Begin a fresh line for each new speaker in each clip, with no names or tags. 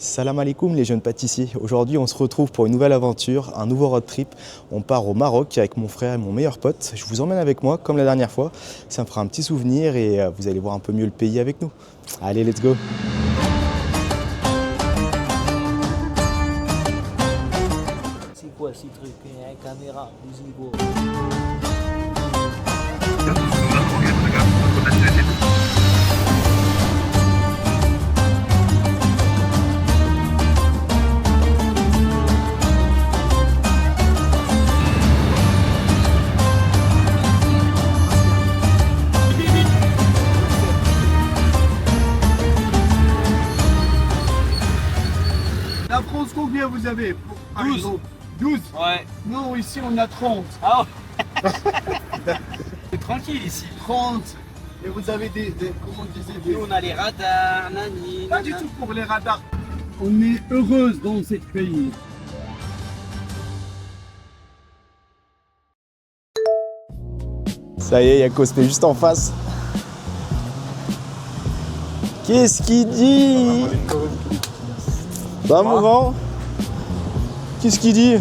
Salam alaikum les jeunes pâtissiers. Aujourd'hui on se retrouve pour une nouvelle aventure, un nouveau road trip. On part au Maroc avec mon frère et mon meilleur pote. Je vous emmène avec moi comme la dernière fois. Ça me fera un petit souvenir et vous allez voir un peu mieux le pays avec nous. Allez, let's go!
C'est quoi ces trucs? Caméra, visivo.
La France, combien vous avez? 12. 12.
Ouais.
Non, ici on a 30.
Ah ouais. C'est tranquille ici.
30. Et vous avez des comment on disait des...
Nous on a les radars, nani.
Pas du tout pour les radars. On est heureuse dans ce pays.
Ça y est, il y a Cosme juste en face. Qu'est-ce qu'il dit? Ça mon grand? Qu'est-ce qu'il dit?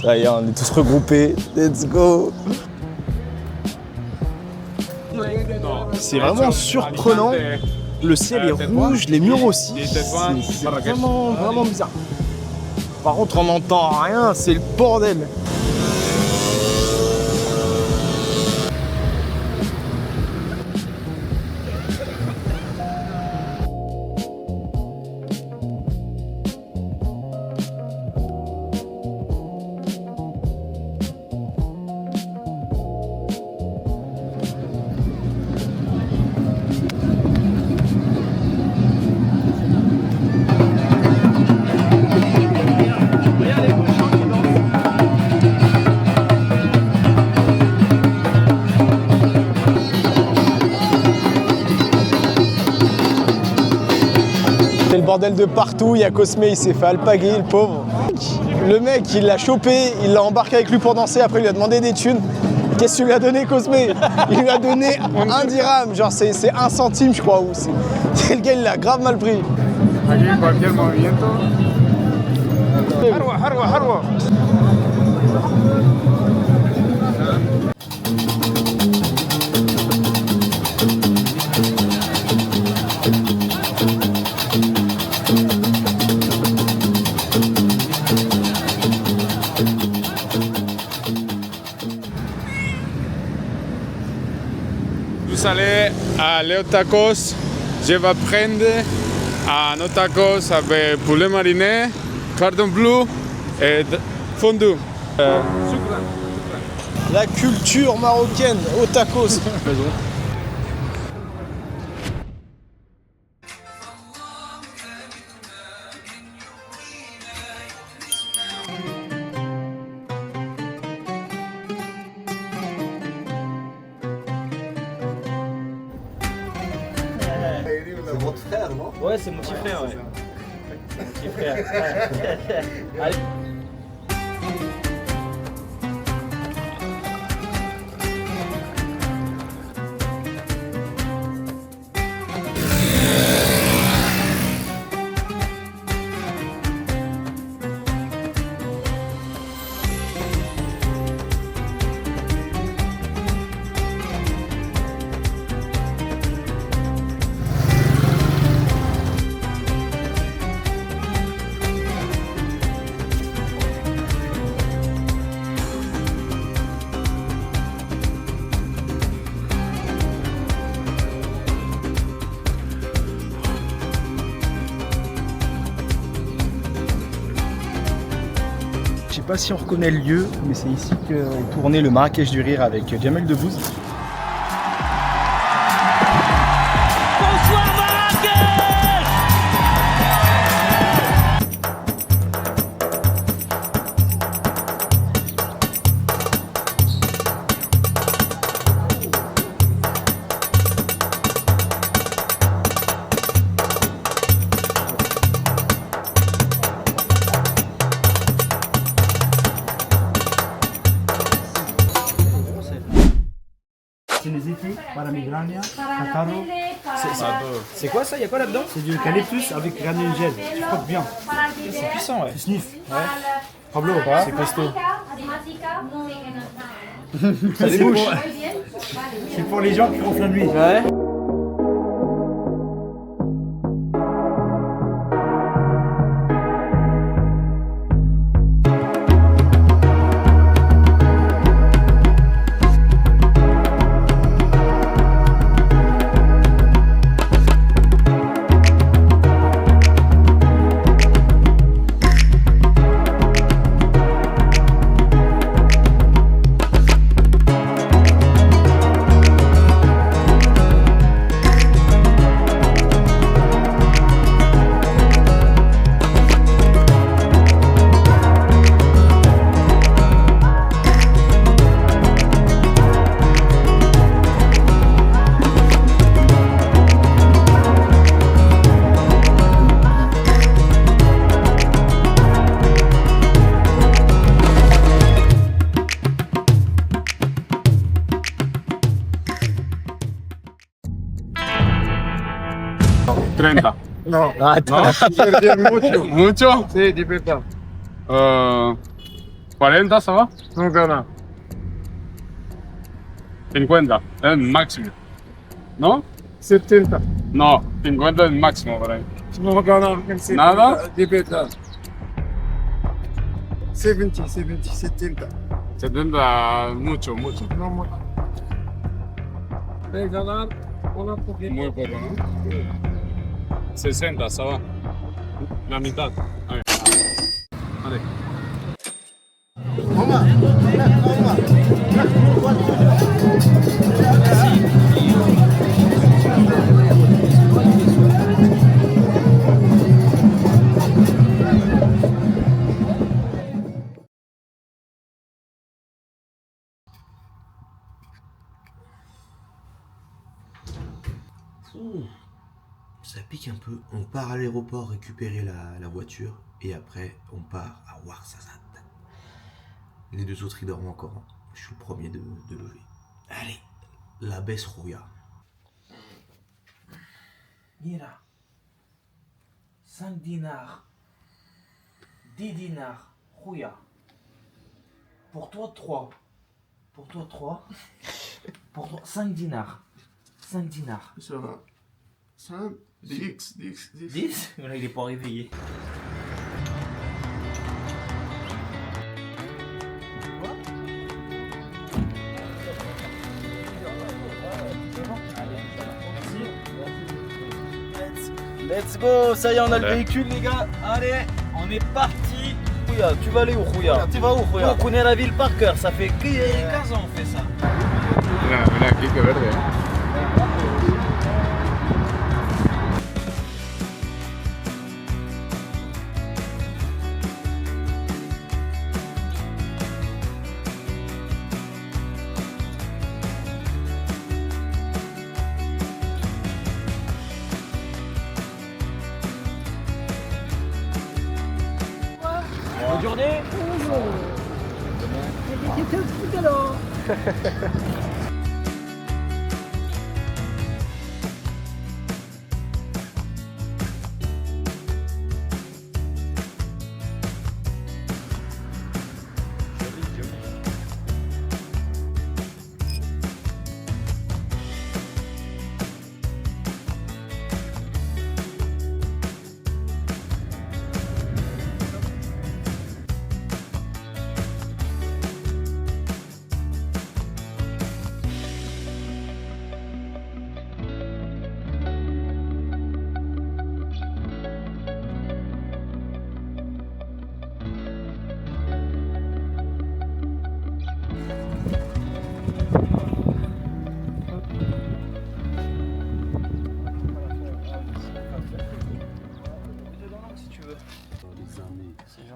Ça y est, on est tous regroupés. Let's go! C'est vraiment surprenant. Le ciel est rouge, les murs aussi. C'est vraiment bizarre. Par contre, on n'entend rien, c'est le bordel. C'est le bordel de partout, il y a Cosme, il s'est fait alpaguer, le pauvre. Le mec, il l'a chopé, il l'a embarqué avec lui pour danser, après il lui a demandé des thunes. Qu'est-ce que tu lui as donné, Cosme? Il lui a donné 1 dirham, genre c'est 1 centime je crois. C'est le gars, il l'a grave mal pris.
Vous allez à Léo Tacos, je vais prendre un tacos avec poulet mariné, cordon bleu et fondue.
La culture marocaine au tacos.
C'est votre frère, non?
Ouais, c'est mon petit frère, ouais. C'est mon petit frère. Allez.
Je sais pas si on reconnaît le lieu, mais c'est ici que tournait le Marrakech du Rire avec Jamel Debbouze.
para migraña, catarro.
C'est quoi ça? Il y a quoi là-dedans?
C'est du eucalyptus avec granule gel. Je croque bien.
C'est puissant, ouais.
Tu sniffes.
Ouais.
Pablo,
C'est costaud.
ça débouche. C'est pour les gens qui ronflent la nuit.
Ouais.
Treinta.
No,
¿Mucho? ¿Mucho?
sí, di verdad.
40, ¿ça va?
No gana.
50, es el máximo. ¿No?
70.
No, 50 es el máximo por ahí.
No gana.
Nada?
Di verdad. 70, 70, 70.
70, mucho, mucho.
No more. De ganar una poquito.
Muy poco, ¿no? 60, ¿ça va? La mitad. Ahí. Vale.
Ça pique un peu. On part à l'aéroport récupérer la voiture et après on part à Ouarzazate. Les deux autres ils dorment encore. Hein. Je suis le premier de lever. Allez, la baisse Rouya.
Mira. 5 dinars. 10 dinars. Rouya. Pour toi, 3. Pour toi, 3. Pour toi, 5 dinars. 5 dinars.
Ça va. 5, 10, 10, 10.
10? Là, il est pas réveillé. Let's go, ça y est, on a le véhicule, les gars. Allez, on est parti. Rouya, tu vas aller où, Rouya? Tu vas où, Rouya? On connaît la ville par cœur, ça fait 15 ans qu'on fait ça.
Mira, mira aquí, que verde.
Bonne journée.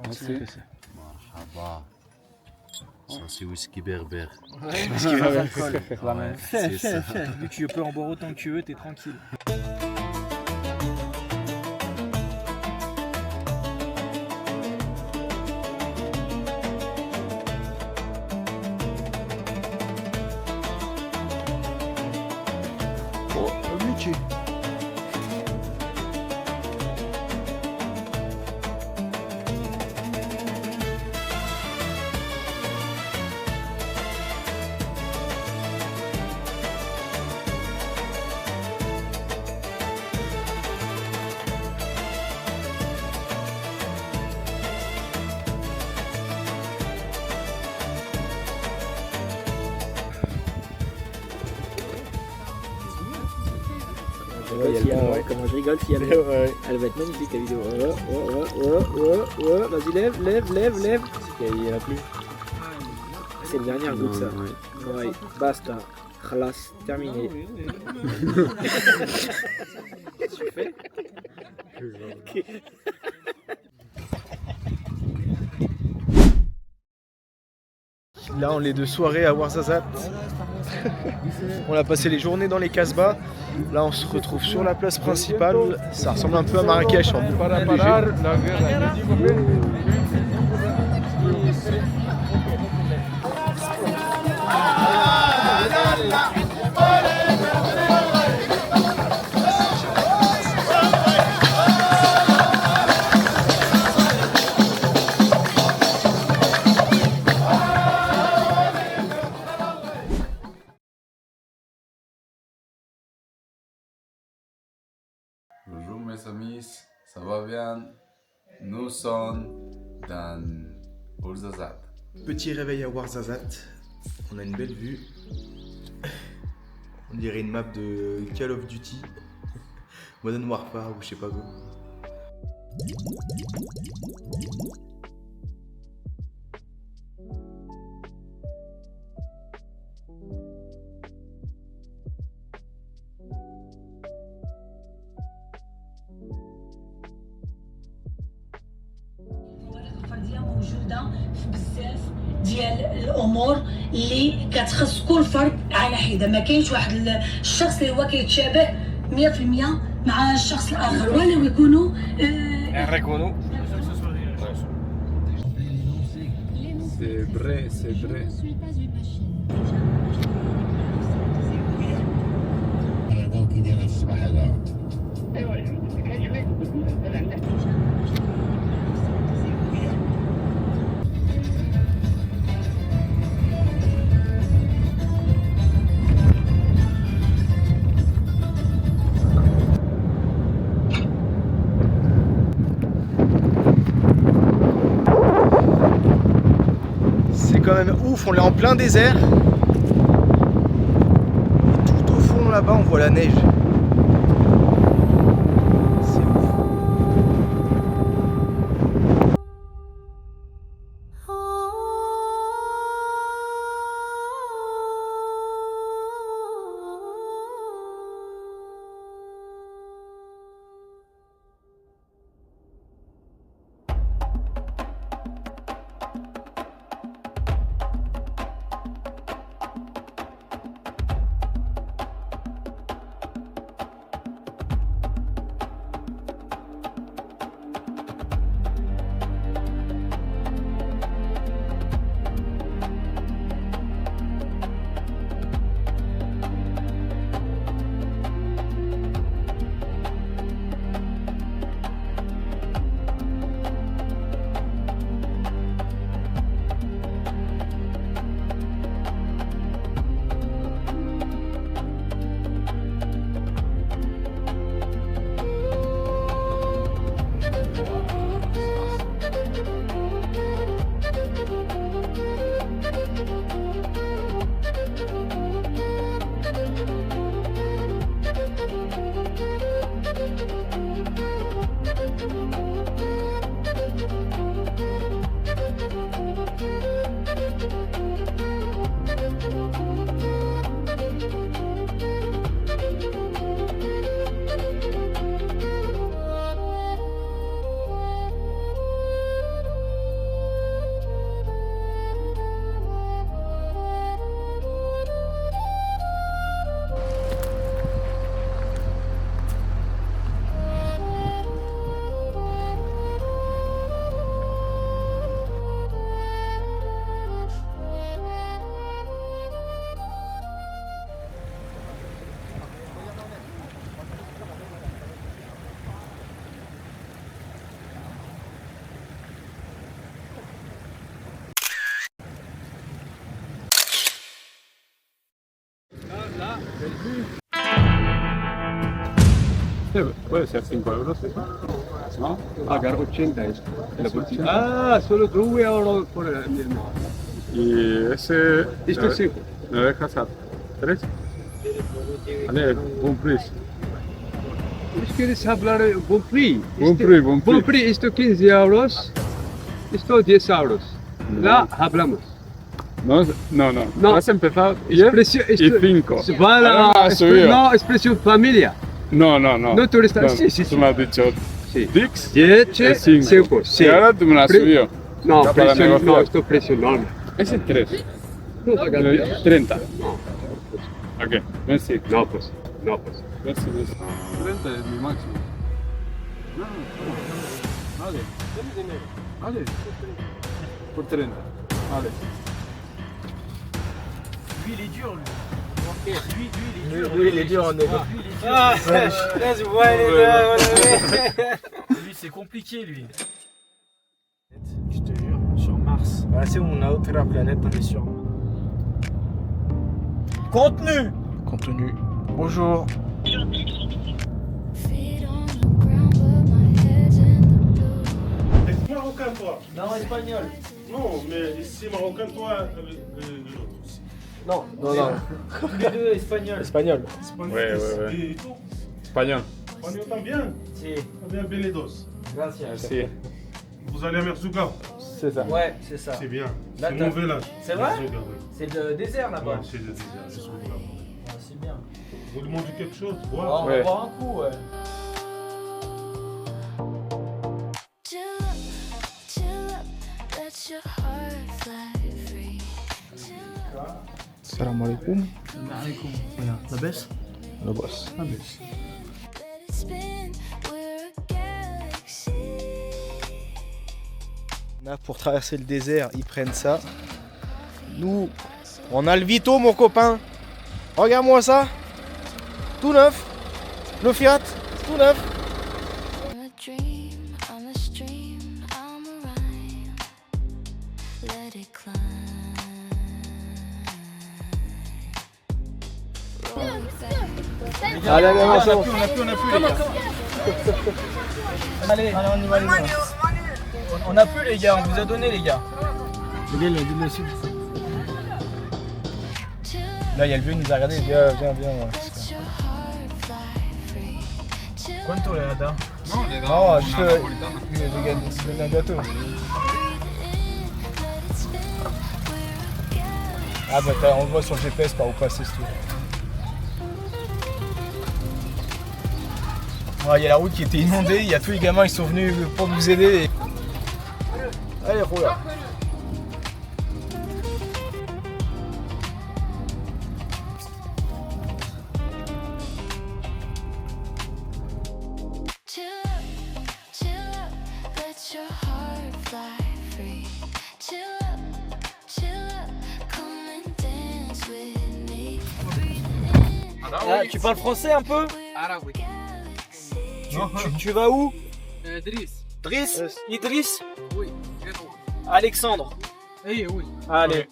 Merci.
Marhaba. Ça c'est whisky berbère.
Parce qu'il va l'alcool.
Ouais, c'est ça.
Vu que tu peux en boire autant que tu veux, t'es tranquille. comment je rigole si elle elle va être magnifique la vidéo. Vas-y, lève. Il n'y en a plus. C'est le dernier goût de ça. Ouais, basta. Khalas, terminé. Qu'est-ce que tu fais?
Là, on est de soirée à Ouarzazate. On a passé les journées dans les Casbah. Là, on se retrouve sur la place principale. Ça ressemble un peu à Marrakech en beaucoup plus léger.
Bonjour mes amis, ça va bien? Nous sommes dans Ouarzazate.
Petit réveil à Ouarzazate, on a une belle vue. On dirait une map de Call of Duty, Modern Warfare ou je sais pas quoi.
موجودة في بزاف ديال الامور اللي كتخص كل فرد على حده، ما كاينش واحد الشخص اللي هو كيتشابه 100% مع الشخص الاخر، ولو يكونوا
C'est vrai, c'est vrai.
C'est quand même ouf, on est en plein désert. Tout au fond là-bas, on voit la neige. C'est ouf.
Puede ser 5 euros, ¿sí? ¿No? Pagar 80 es la porción. Ah, solo 2 euros por el mismo.
Y ese...
Esto es 5.
¿Me dejas a 3? Allez, bon plus.
İşte hesapları bon prix.
Bon prix, bon prix.
Bon prix, isto 15 euros. Isto 10 euros. Lá hablamos.
No, no, no.
No.
Has empezado
Es
10
precio,
y 5.
Voilà,
Ahora has subido.
no, es precio familia.
No, no, no.
No turista.
No,
Sí, sí,
tú
sí.
me has dicho
Sí.
Dix
10,
y 5.
5, sí.
Y ahora tú me lo has
Pre-
subido.
No,
Ya para
precio, no,
negociar.
esto es precio normal.
Ese es 3.
No pagas
30. Ok, merci.
No, pues. No, pues.
Merci, merci. 30 es mi máximo. No, no, Allez, allez. Por 30. Allez.
Lui, il est dur, lui. Lui, il est dur.
Lui, il est dur en négo.
Ah, là, je vois, les gars. Lui, c'est compliqué, lui. Je te jure, sur Mars.
Ah, c'est où on a autre la planète, on est sûr.
Contenu.
Contenu. Bonjour.
Marocain, toi.
Non, espagnol.
Non, mais ici, Marocain, toi, l'autre aussi.
Non, non, non.
Tous les deux espagnols.
Espagnol.
Espagnol.
Ouais, ouais, ouais.
Et tout.
Espagnol.
Espagnol, t'as bien.
Si.
T'as bien Beledos.
Gracias.
Merci.
Vous allez à Merzouga.
C'est ça.
Ouais, c'est ça.
C'est bien.
Là,
C'est
t'as-
mon village.
C'est vrai
Merzouga, oui.
C'est le désert là-bas.
Ouais, c'est le désert. Je suis là.
Ouais, c'est bien.
Vous demandez quelque chose?
Oh,
Boire.
on
Ouais.
va boire un coup, ouais.
Salam alaikum.
Regarde, la baisse.
Le boss.
La baisse.
Là, pour traverser le désert, ils prennent ça. Nous, on a le Vito, mon copain. Regarde-moi ça. Tout neuf. Le Fiat, tout neuf. Allez, allez,
On
allez,
a
c'est bon.
plus, les gars. Allez, on y va, les gars. On a plus, les gars, on vous a donné, les gars.
Là, il y a le vieux, il nous a regardé. Viens, viens, viens. Ouais.
Quanto, les gars?
Non, juste le gâteau. Ah bah on le voit sur le GPS par où passer ce truc. Il y a la route qui était inondée, il y a tous les gamins qui sont venus pour nous aider. Allez, roule.
Ah, tu parles français un peu? Tu vas où? Driss. Idriss?
Oui.
Alexandre.
Oui.
Allez.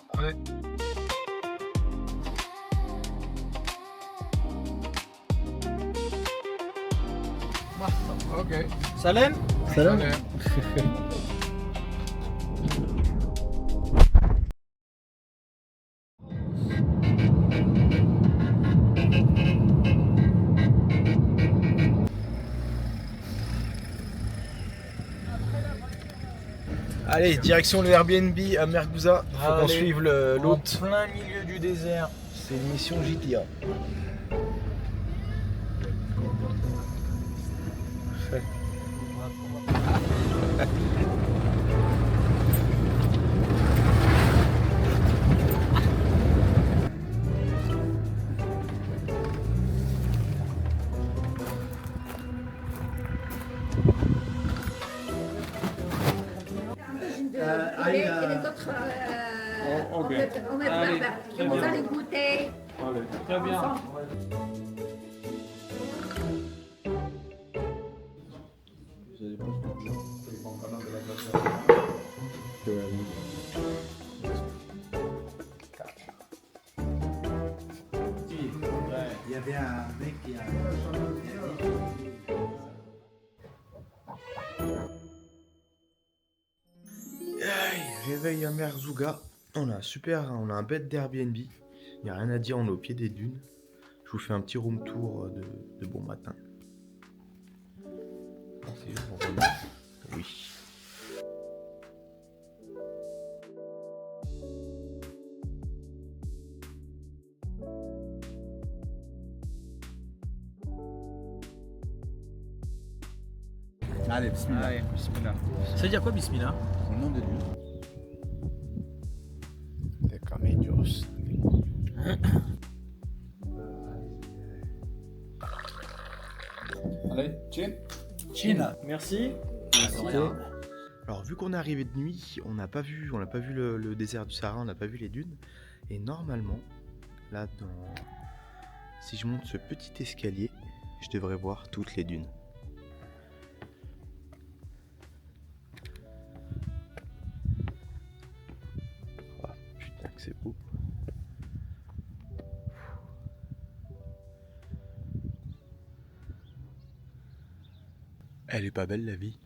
Ok.
Salem?
Allez, direction le Airbnb à Merguza. Faut qu'on
Allez.
suive
En
l'autre.
plein milieu du désert.
C'est une mission JTA.
Et les autres,
ok.
on va
Allez,
faire.
très
Vous
bien.
allez goûter.
Allez.
Très bien.
Il y avait un mec qui a...
Réveil à Merzouga. On a un bed d'Airbnb. Il n'y a rien à dire, on est au pied des dunes. Je vous fais un petit room tour de bon matin. Oui.
Allez, bismillah.
Allez, bismillah. Ça veut dire quoi, bismillah?
Au nom de Dieu.
De camellos.
Allez, chin.
Chine. Merci.
Alors vu qu'on est arrivé de nuit, on n'a pas vu le désert du Sahara, on n'a pas vu les dunes. Et normalement, là, si je monte ce petit escalier, je devrais voir toutes les dunes. Ah, putain que c'est beau. Elle est pas belle la vie.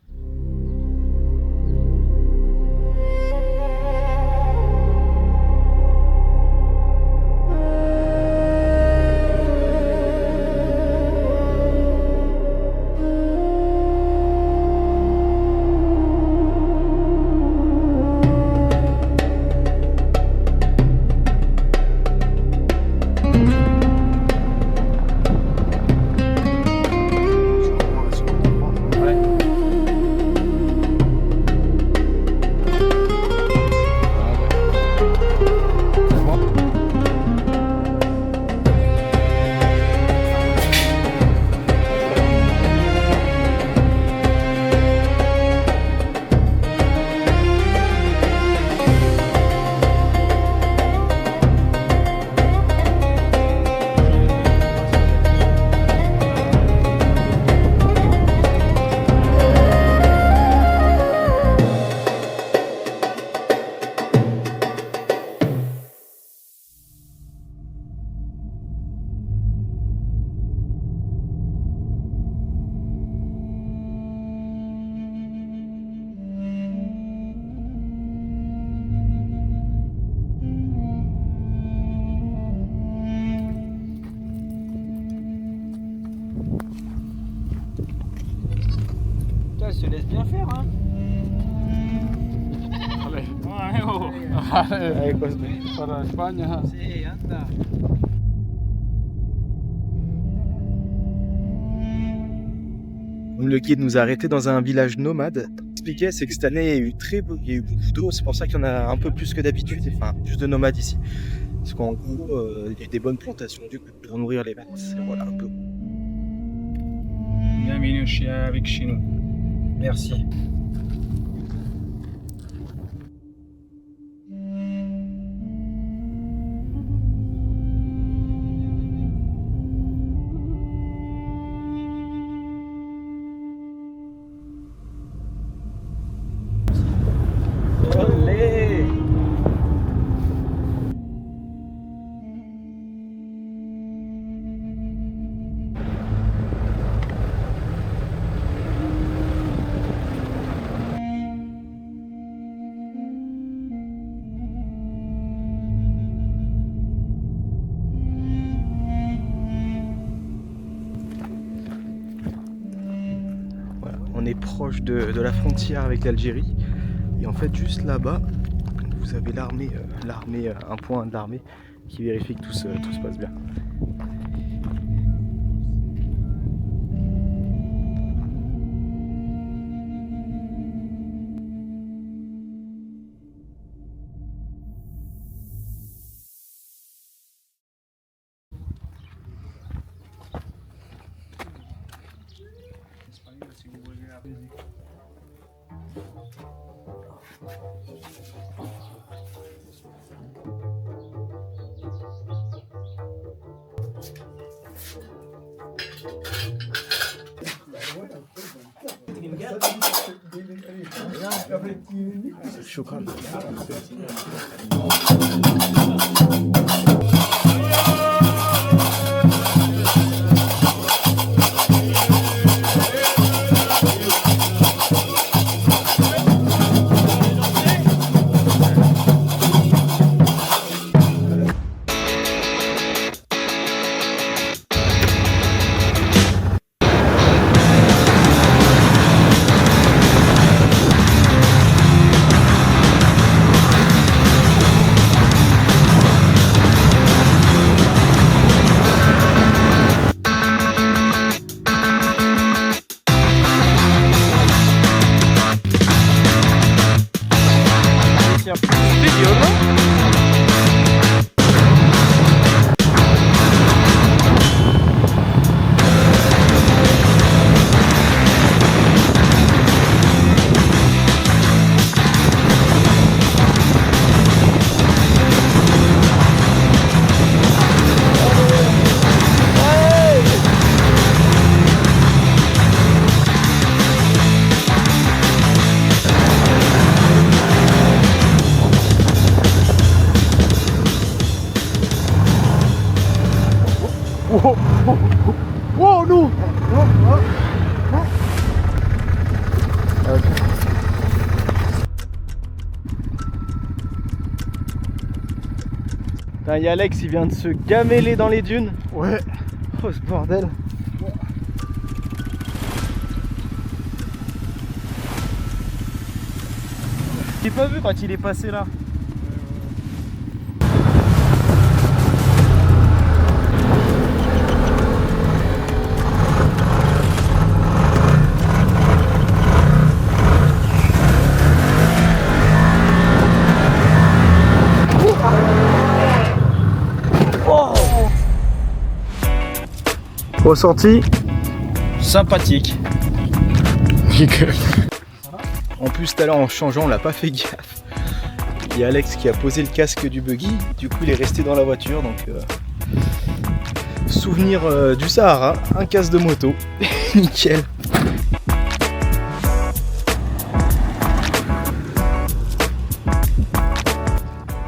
Putain, elle se laisse bien faire, hein.
Allez.
Ouais, oh.
Allez, para España.
Si, anda.
Le guide nous a arrêtés dans un village nomade. Expliquait, c'est que cette année il y a eu beaucoup d'eau, c'est pour ça qu'il y en a un peu plus que d'habitude, enfin plus de nomades ici. Parce qu'en gros, il y a des bonnes plantations du coup pour nourrir les bêtes. Voilà un peu.
Bienvenue avec chez nous. Merci. Olé!
Voilà, on est proche de la frontière avec l'Algérie. Et en fait, juste là-bas, vous avez l'armée, un point de l'armée qui vérifie que tout se passe bien. شكرا.
Oh non. Il y a Alex, il vient de se gameler dans les dunes. Ouais. Oh ce bordel. J'ai pas vu quand il est passé là. Ressenti sympathique. En plus tout à l'heure en changeant on l'a pas fait gaffe. Il y a Alex qui a posé le casque du buggy, du coup il est resté dans la voiture donc souvenir du Sahara, un casque de moto, nickel.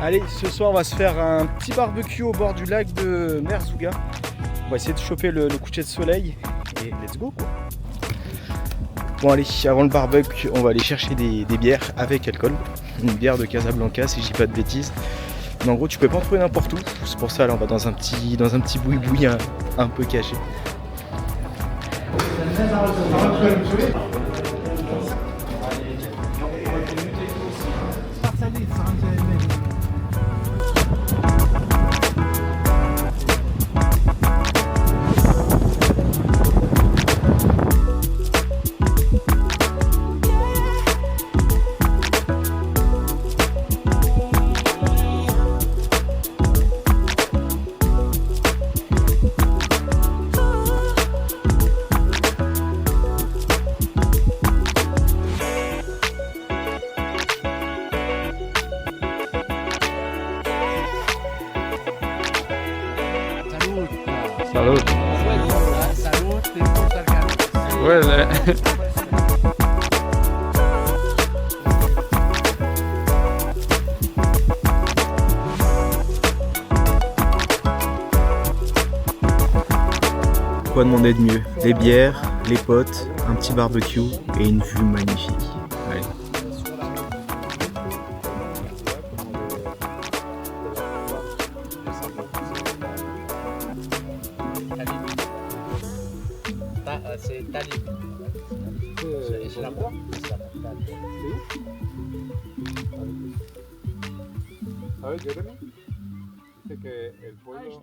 Allez, ce soir on va se faire un petit barbecue au bord du lac de Merzouga. On va essayer de choper le coucher de soleil et let's go quoi. Bon allez, avant le barbecue, on va aller chercher des bières avec alcool. Une bière de Casablanca si je dis pas de bêtises. Mais en gros tu peux pas en trouver n'importe où. C'est pour ça là on va dans un petit boui-boui un peu caché.
Salud.
Salud, tenemos cercano.
Huele.
Quoi demander de mieux? Des bières, les potes, un petit barbecue et une vue magnifique. Allez.
C'est Talib. C'est la quoi?
¿Sabes, Jeremy? Dice que el pueblo...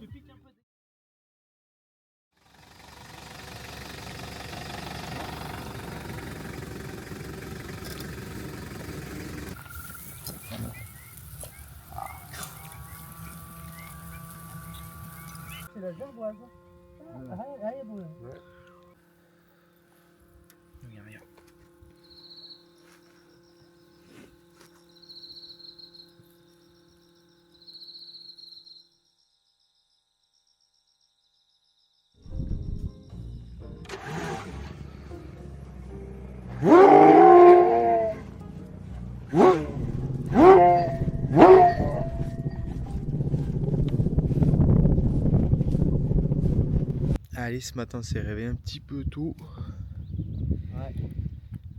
C'est la gerboise.
Allez, ce matin c'est réveillé un petit peu tôt.
Ouais,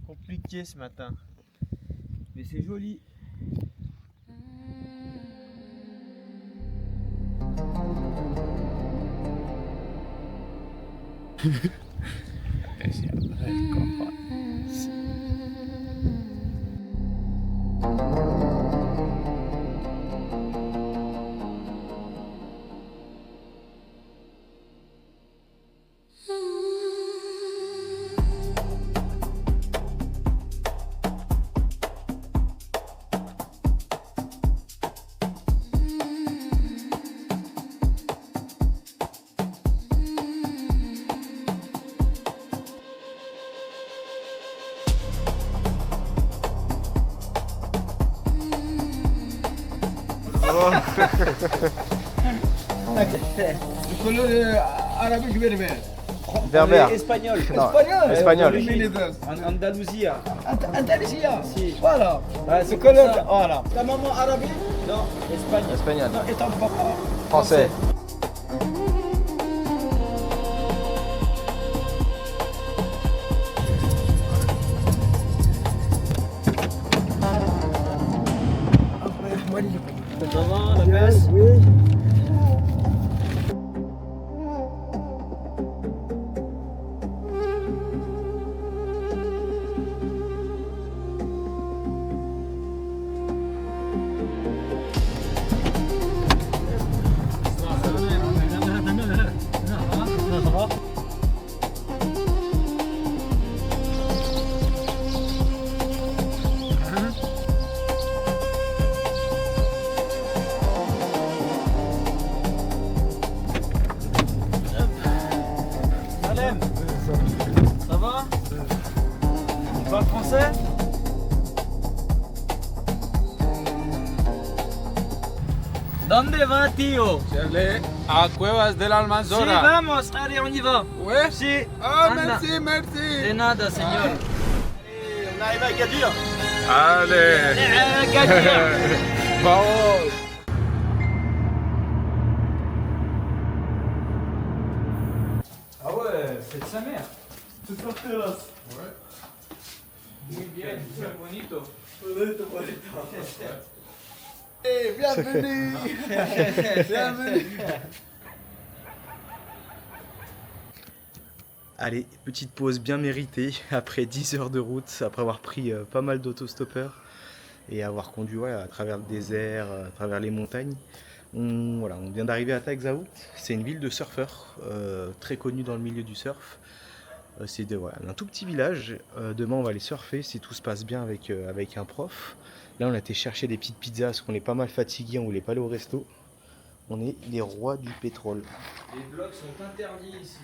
compliqué ce matin. Mais c'est joli.
Le color arabique berbère.
Berbère.
Espagnol.
Non,
Espagnol.
espagnol.
Andalousia.
Andalusia.
Si.
Voilà.
Ouais,
Ce color,
ça.
voilà. Ta maman arabique?
Non, Espagne.
Espagnol.
Non, et ton papa?
Français.
¿Dónde va, tío?
J'allais à Cuevas de la
Sí,
Almanzora.
vamos, allez, on y va.
Ouais.
Sí.
Ah,
Anda.
merci, merci.
De nada, señor.
On arrive à Gadir.
Allez.
Gadir.
Vamos.
Ah ouais, c'est de sa mère.
C'est sur terrasse.
Muy bien, muy bonito.
Bienvenue. Bienvenue. Allez, petite pause bien méritée après 10 heures de route, après avoir pris pas mal d'autostoppeurs et avoir conduit à travers le désert, à travers les montagnes. On vient d'arriver à Taxaout, c'est une ville de surfeurs, très connue dans le milieu du surf. C'est un tout petit village. Demain on va aller surfer si tout se passe bien avec un prof. Là on a été chercher des petites pizzas parce qu'on est pas mal fatigué, on voulait pas aller au resto. On est les rois du pétrole.
Les vlogs sont interdits ici.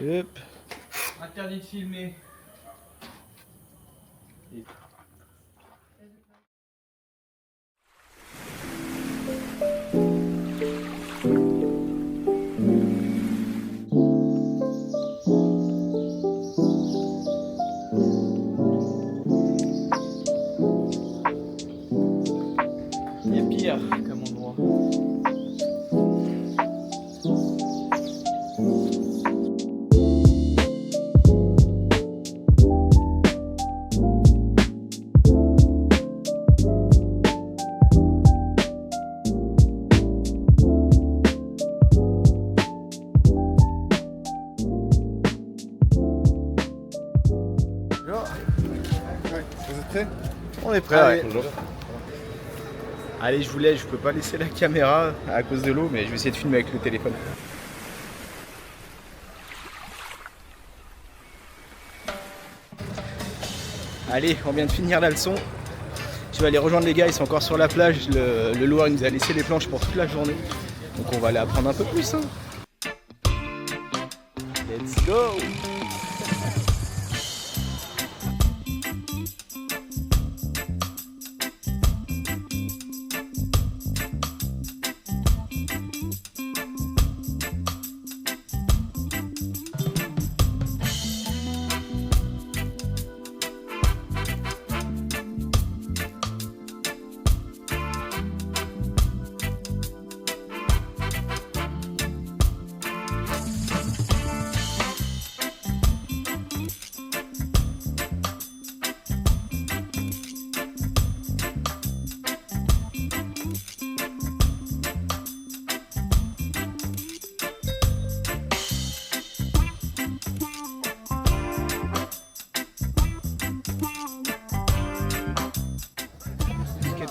Hop.
Interdit de filmer. Il y a pire comme endroit.
Vous êtes prêts?
On est prêt.
Allez.
Ouais. Allez, je peux pas laisser la caméra à cause de l'eau, mais je vais essayer de filmer avec le téléphone. Allez, on vient de finir la leçon. Je vais aller rejoindre les gars, ils sont encore sur la plage. Le loueur il nous a laissé les planches pour toute la journée. Donc on va aller apprendre un peu plus. Hein. Let's go!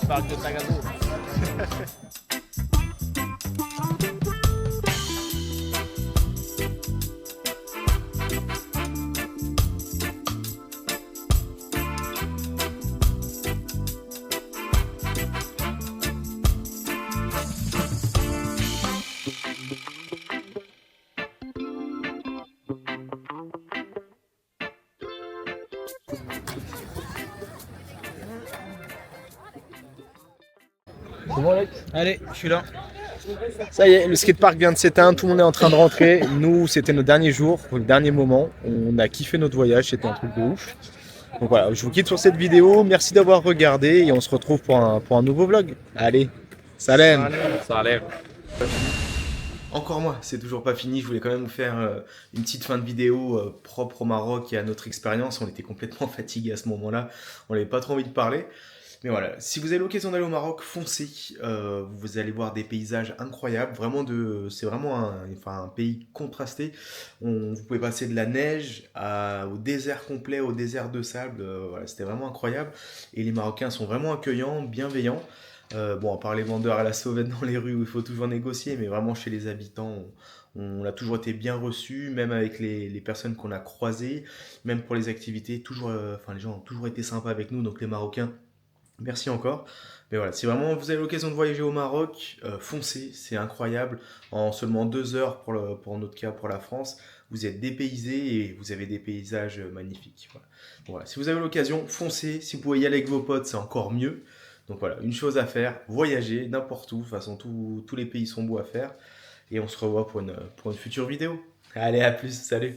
Parc de Tagazo. C'est bon, Alex ? Allez, je suis là. Ça y est, le skatepark vient de s'éteindre, tout le monde est en train de rentrer. Nous, c'était nos derniers jours, le dernier moment. On a kiffé notre voyage, c'était un truc de ouf. Donc voilà, je vous quitte sur cette vidéo. Merci d'avoir regardé et on se retrouve pour un nouveau vlog. Allez, salam.
Salam.
Encore moi, c'est toujours pas fini. Je voulais quand même vous faire une petite fin de vidéo propre au Maroc et à notre expérience. On était complètement fatigués à ce moment-là. On n'avait pas trop envie de parler. Mais voilà, si vous avez l'occasion d'aller au Maroc, foncez. Vous allez voir des paysages incroyables. C'est vraiment un pays contrasté. Vous pouvez passer de la neige au désert complet, au désert de sable. Voilà, c'était vraiment incroyable. Et les Marocains sont vraiment accueillants, bienveillants. Bon, à part les vendeurs à la sauvette dans les rues où il faut toujours négocier, mais vraiment chez les habitants, on a toujours été bien reçus, même avec les personnes qu'on a croisées, même pour les activités. Les gens ont toujours été sympas avec nous, donc les Marocains. Merci encore. Mais voilà, si vraiment vous avez l'occasion de voyager au Maroc, foncez, c'est incroyable. En seulement 2 heures, pour notre cas, pour la France, vous êtes dépaysés et vous avez des paysages magnifiques. Voilà. Donc voilà, si vous avez l'occasion, foncez. Si vous pouvez y aller avec vos potes, c'est encore mieux.
Donc voilà, une chose à faire, voyager n'importe où, de toute façon tous les pays sont beaux à faire. Et on se revoit pour une future vidéo. Allez, à plus, salut!